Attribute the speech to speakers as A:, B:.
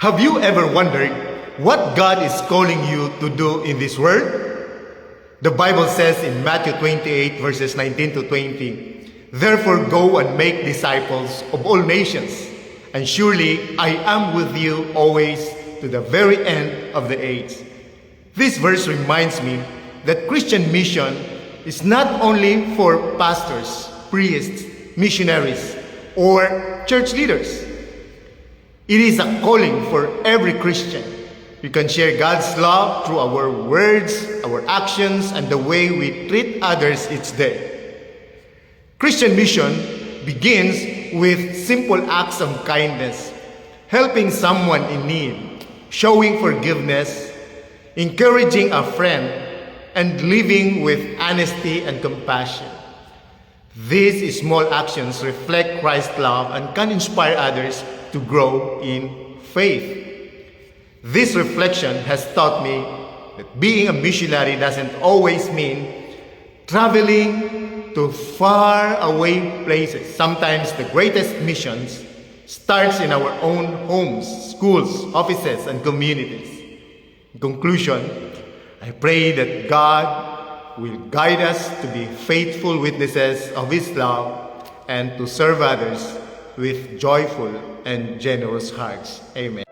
A: Have you ever wondered what God is calling you to do in this world? The Bible says in Matthew 28 verses 19 to 20, "Therefore go and make disciples of all nations, and surely I am with you always to the very end of the age." This verse reminds me that Christian mission is not only for pastors, priests, missionaries, or church leaders. It is a calling for every Christian. We can share God's love through our words, our actions, and the way we treat others each day. Christian mission begins with simple acts of kindness, helping someone in need, showing forgiveness, encouraging a friend, and living with honesty and compassion. These small actions reflect Christ's love and can inspire others to grow in faith. This reflection has taught me that being a missionary doesn't always mean traveling to far away places. Sometimes the greatest missions starts in our own homes, schools, offices, and communities. In conclusion, I pray that God will guide us to be faithful witnesses of His love and to serve others with joyful and generous hearts. Amen.